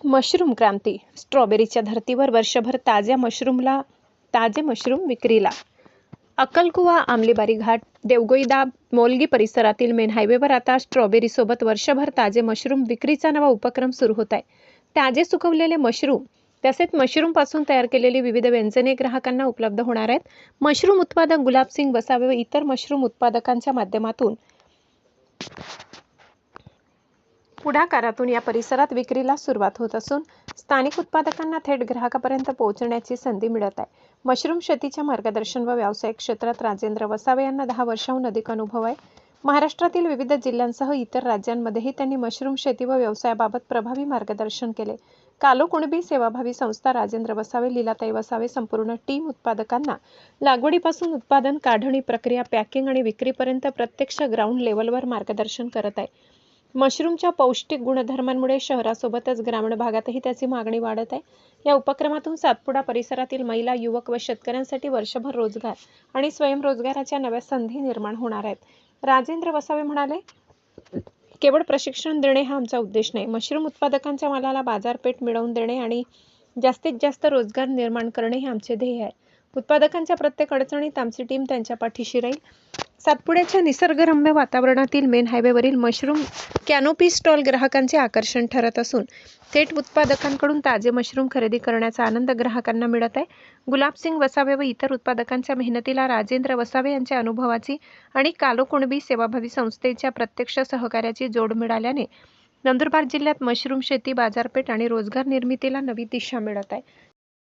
Mushroom क्रांती. स्ट्रॉबेरीच्या धर्तीवर वर्षभर ताजे मशरूम विक्रीला. अक्कलकुवा, आमलीबारी घाट, देवगोई दाब, मोलगी परिसरातील मेन हायवेवर आता स्ट्रॉबेरीसोबत वर्षभर ताजे मशरूम विक्रीचा नवा उपक्रम सुरू होत आहे. ताजे सुकवलेले मशरूम तसेच मशरूमपासून तयार केलेली विविध व्यंजने ग्राहकांना उपलब्ध होणार आहेत. मशरूम उत्पादक गुलाबसिंग वसावे व इतर मशरूम उत्पादकांच्या माध्यमातून पुढाकारातून या परिसरात विक्रीला सुरुवात होत असून स्थानिक उत्पादकांना थेट ग्राहकापर्यंत पोहोचण्याची संधी मिळत आहे. मशरूम शेतीच्या मार्गदर्शन व व्यावसायिक क्षेत्रात राजेंद्र वसावे यांना 10 वर्षांहून अधिक अनुभव आहे. महाराष्ट्रातील विविध जिल्ह्यांसह इतर राज्यांमध्येही त्यांनी मशरूम शेती व व्यवसायाबाबत प्रभावी मार्गदर्शन केले. कालो कुणबी सेवाभावी संस्था, राजेंद्र वसावे, लीलाताई वसावे संपूर्ण टीम उत्पादकांना लागवडीपासून उत्पादन, काढणी, प्रक्रिया, पॅकिंग आणि विक्रीपर्यंत प्रत्यक्ष ग्राउंड लेवलवर मार्गदर्शन करत आहे. मशरूमच्या पौष्टिक गुणधर्मांमुळे शहरासोबतच ग्रामीण भागातही त्याची मागणी वाढत आहे. या उपक्रमातून सातपुडा परिसरातील महिला, युवक व शेतकऱ्यांसाठी वर्षभर रोजगार आणि स्वयंरोजगाराच्या नव्या संधी निर्माण होणार आहेत. राजेंद्र वसावे म्हणाले, केवळ प्रशिक्षण देणे हा आमचा उद्देश नाही. मशरूम उत्पादकांच्या मालाला बाजारपेठ मिळवून देणे आणि जास्तीत जास्त रोजगार निर्माण करणे हे आमचे ध्येय आहे. उत्पादकांच्या प्रत्येक अडचणीत आमची टीम त्यांच्या पाठीशी राहील. सातपुड्याच्या निसर्गरम्य वातावरणातील मेन हायवेवरील मशरूम कॅनोपी स्टॉल ग्राहकांचे आकर्षण ठरत असून थेट उत्पादकांकडून ताजे मशरूम खरेदी करण्याचा आनंद ग्राहकांना मिळत आहे. गुलाबसिंग वसावे व इतर उत्पादकांच्या मेहनतीला राजेंद्र वसावे यांच्या अनुभवाची आणि कालो कुणबी सेवाभावी संस्थेच्या प्रत्यक्ष सहकार्याची जोड मिळाल्याने नंदुरबार जिल्ह्यात मशरूम शेती, बाजारपेठ आणि रोजगार निर्मितीला नवी दिशा मिळत आहे.